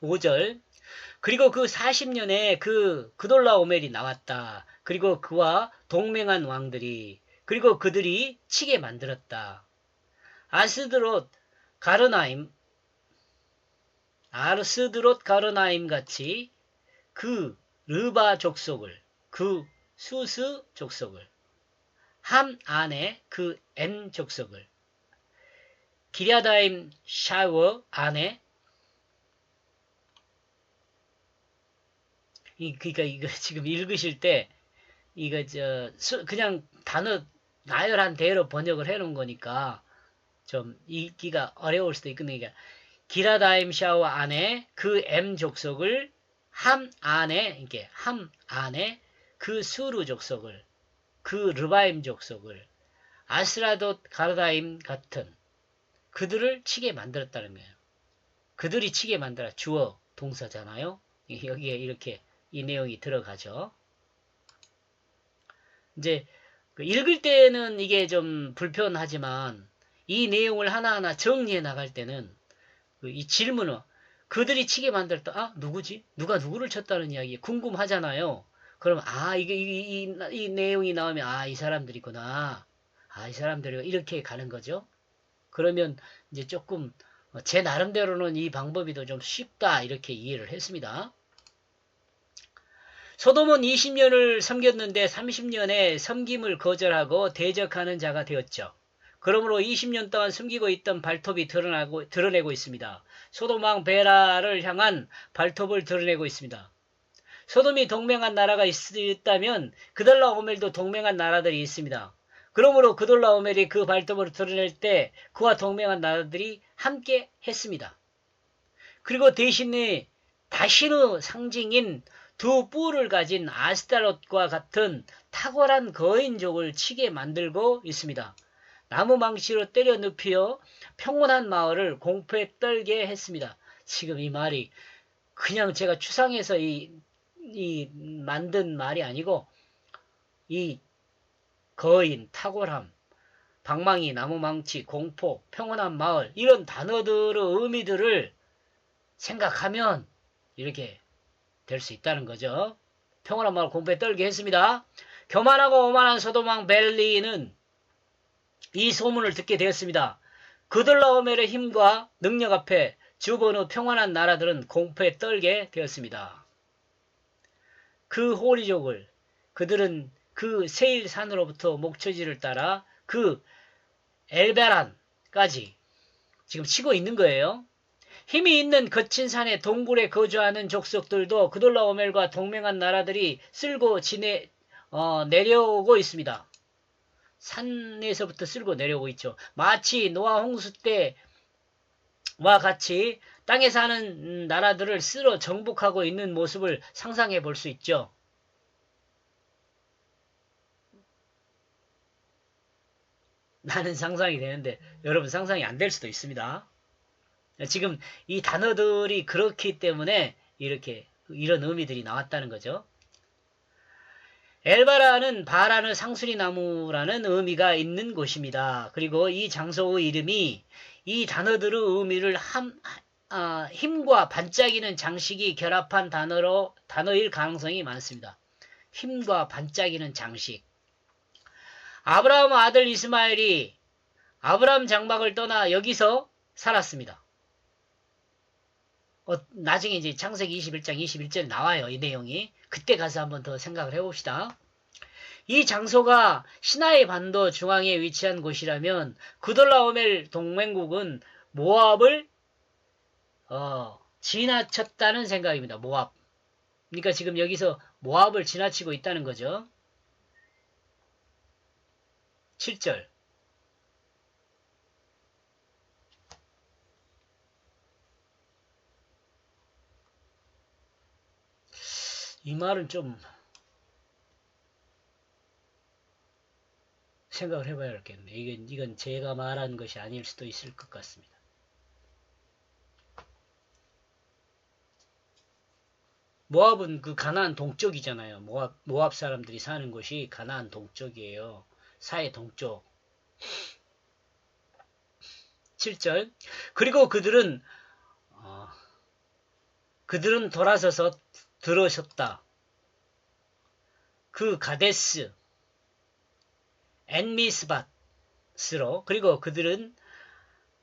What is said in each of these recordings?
5절. 그리고 그 40년에 그 그돌라오멜이 나왔다. 그리고 그와 동맹한 왕들이, 그리고 그들이 치게 만들었다. 아스드롯 가르나임, 아르스드롯 가르나임 같이 그 르바 족속을, 그 수스 족속을, 함 안에 그 엔 족속을, 기랴다임 샤워 안에, 그러니까 이거 지금 읽으실 때 이거 그냥 단어 나열한 대로 번역을 해놓은 거니까 좀 읽기가 어려울 수도 있거든요. 그러니까 기라다임 샤워 안에 그 M 족속을, 함 안에, 이게 함 안에 그 수르 족속을, 그 르바임 족속을, 아스라돗 가르다임 같은 그들을 치게 만들었다는 거예요. 그들이 치게 만들어, 주어 동사잖아요. 여기에 이렇게 이 내용이 들어가죠. 이제 읽을 때는 이게 좀 불편하지만 이 내용을 하나하나 정리해 나갈 때는 이 질문을, 그들이 치게 만들었다. 아, 누구지? 누가 누구를 쳤다는 이야기 궁금하잖아요. 그럼 이게 이 내용이 나오면 이 사람들이구나. 이 사람들이 이렇게 가는 거죠. 그러면 이제 조금 제 나름대로는 이 방법이 더 좀 쉽다 이렇게 이해를 했습니다. 소돔은 20년을 섬겼는데 30년에 섬김을 거절하고 대적하는 자가 되었죠. 그러므로 20년 동안 숨기고 있던 발톱이 드러내고 있습니다. 소돔 왕 베라를 향한 발톱을 드러내고 있습니다. 소돔이 동맹한 나라가 있다면 그돌라오멜도 동맹한 나라들이 있습니다. 그러므로 그돌라오멜이 그 발톱을 드러낼 때 그와 동맹한 나라들이 함께 했습니다. 그리고 대신에 다시의 상징인 두 뿔을 가진 아스타롯과 같은 탁월한 거인족을 치게 만들고 있습니다. 나무 망치로 때려 눕혀 평온한 마을을 공포에 떨게 했습니다. 지금 이 말이 그냥 제가 추상해서 이 만든 말이 아니고, 이 거인, 탁월함, 방망이, 나무망치, 공포, 평온한 마을, 이런 단어들의 의미들을 생각하면 이렇게 될 수 있다는 거죠. 평온한 마을 공포에 떨게 했습니다. 교만하고 오만한 소돔왕 벨리는 이 소문을 듣게 되었습니다. 그돌라오멜의 힘과 능력 앞에 주변의 평안한 나라들은 공포에 떨게 되었습니다. 그 호리족을 그들은 그 세일산으로부터 목초지를 따라 그 엘베란까지 지금 치고 있는 거예요. 힘이 있는 거친 산의 동굴에 거주하는 족속들도 그돌라오멜과 동맹한 나라들이 쓸고 내려오고 있습니다. 산에서부터 쓸고 내려오고 있죠. 마치 노아 홍수 때와 같이 땅에 사는 나라들을 쓸어 정복하고 있는 모습을 상상해 볼 수 있죠. 나는 상상이 되는데 여러분 상상이 안 될 수도 있습니다. 지금 이 단어들이 그렇기 때문에 이런 의미들이 나왔다는 거죠. 엘바라는 바라는 상수리 나무라는 의미가 있는 곳입니다. 그리고 이 장소의 이름이 이 단어들의 의미를 힘과 반짝이는 장식이 결합한 단어일 가능성이 많습니다. 힘과 반짝이는 장식. 아브라함 아들 이스마엘이 아브라함 장막을 떠나 여기서 살았습니다. 나중에 이제 창세기 21장 21절 나와요. 이 내용이. 그때 가서 한번 더 생각을 해봅시다. 이 장소가 시나이 반도 중앙에 위치한 곳이라면 그돌라오멜 동맹국은 모압을 지나쳤다는 생각입니다. 모압. 그러니까 지금 여기서 모압을 지나치고 있다는 거죠. 7절. 이 말은 좀 생각을 해봐야 할겠네. 이건 제가 말한 것이 아닐 수도 있을 것 같습니다. 모압은 그 가나안 동쪽이잖아요. 모압 사람들이 사는 곳이 가나안 동쪽이에요. 사해 동쪽. 7절. 그리고 그들은 그들은 돌아서서 들어섰다. 그 가데스, 엔미스밧으로. 그리고 그들은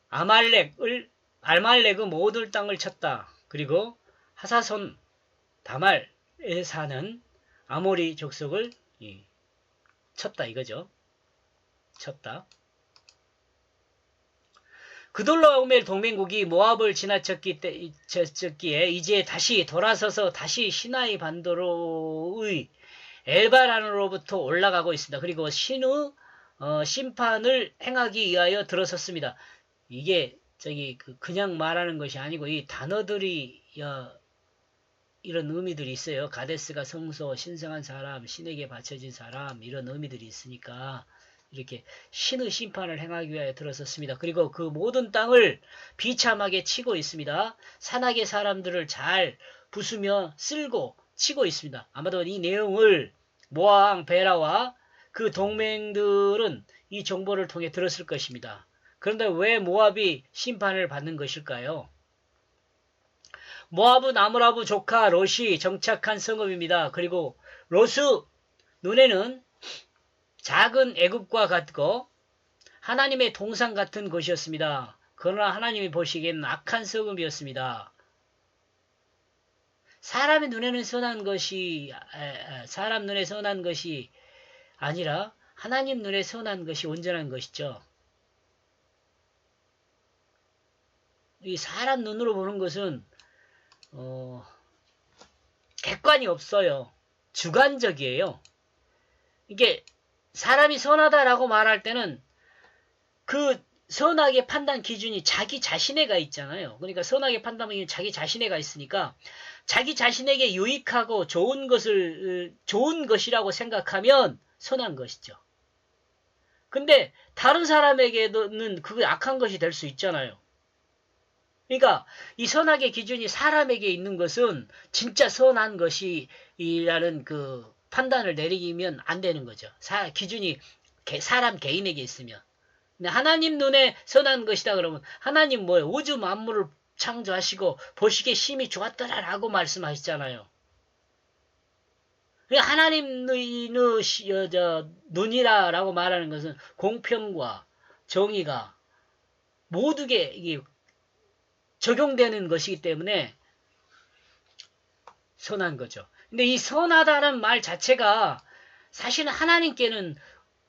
알말렉의 모든 땅을 쳤다. 그리고 하사손 다말에 사는 아모리 족속을 쳤다 이거죠. 쳤다. 그돌라오멜 동맹국이 모압을 지나쳤기에 이제 다시 돌아서서 다시 시나이 반도로의 엘바란으로부터 올라가고 있습니다. 그리고 신의 심판을 행하기 위하여 들어섰습니다. 이게 그냥 말하는 것이 아니고 이 단어들이 이런 의미들이 있어요. 가데스가 성소, 신성한 사람, 신에게 바쳐진 사람 이런 의미들이 있으니까 이렇게 신의 심판을 행하기 위하여 들어섰습니다. 그리고 그 모든 땅을 비참하게 치고 있습니다. 산악의 사람들을 잘 부수며 쓸고 치고 있습니다. 아마도 이 내용을 모아왕 베라와 그 동맹들은 이 정보를 통해 들었을 것입니다. 그런데 왜 모압이 심판을 받는 것일까요? 모압은 아므라브 조카 롯이 정착한 성읍입니다. 그리고 롯의 눈에는 작은 애굽과 같고 하나님의 동상 같은 것이었습니다. 그러나 하나님이 보시기에는 악한 성읍이었습니다. 사람 눈에 선한 것이 아니라 하나님 눈에 선한 것이 온전한 것이죠. 이 사람 눈으로 보는 것은 객관이 없어요. 주관적이에요. 이게 사람이 선하다라고 말할 때는 그 선악의 판단 기준이 자기 자신에가 있잖아요. 그러니까 선악의 판단 기준이 자기 자신에가 있으니까 자기 자신에게 유익하고 좋은 것이라고 생각하면 선한 것이죠. 근데 다른 사람에게는 그게 악한 것이 될 수 있잖아요. 그러니까 이 선악의 기준이 사람에게 있는 것은 진짜 선한 것이라는 그 판단을 내리면 안 되는 거죠. 기준이 사람 개인에게 있으면. 근데 하나님 눈에 선한 것이다 그러면 하나님 뭐예요? 우주 만물을 창조하시고 보시기에 심히 좋았더라라고 말씀하시잖아요. 하나님의 눈이라고 말하는 것은 공평과 정의가 모두게 적용되는 것이기 때문에 선한 거죠. 근데 이 선하다는 말 자체가 사실은 하나님께는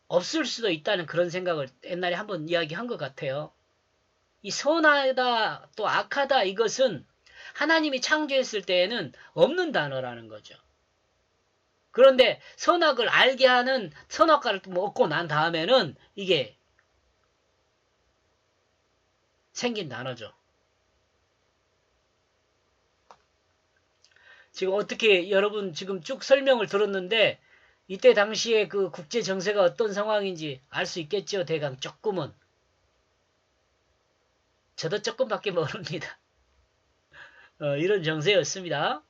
없을 수도 있다는 그런 생각을 옛날에 한번 이야기한 것 같아요. 이 선하다 또 악하다 이것은 하나님이 창조했을 때에는 없는 단어라는 거죠. 그런데 선악을 알게 하는 선악과를 먹고 난 다음에는 이게 생긴 단어죠. 지금 어떻게 여러분 지금 쭉 설명을 들었는데 이때 당시에 그 국제 정세가 어떤 상황인지 알 수 있겠죠. 대강 조금은. 저도 조금밖에 모릅니다. 이런 정세였습니다.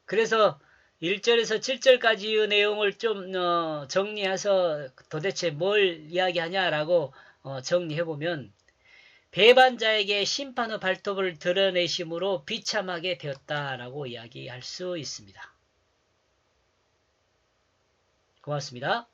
그래서 1절에서 7절까지의 내용을 좀 정리해서 도대체 뭘 이야기하냐라고 정리해보면 배반자에게 심판의 발톱을 드러내심으로 비참하게 되었다라고 이야기할 수 있습니다. 고맙습니다.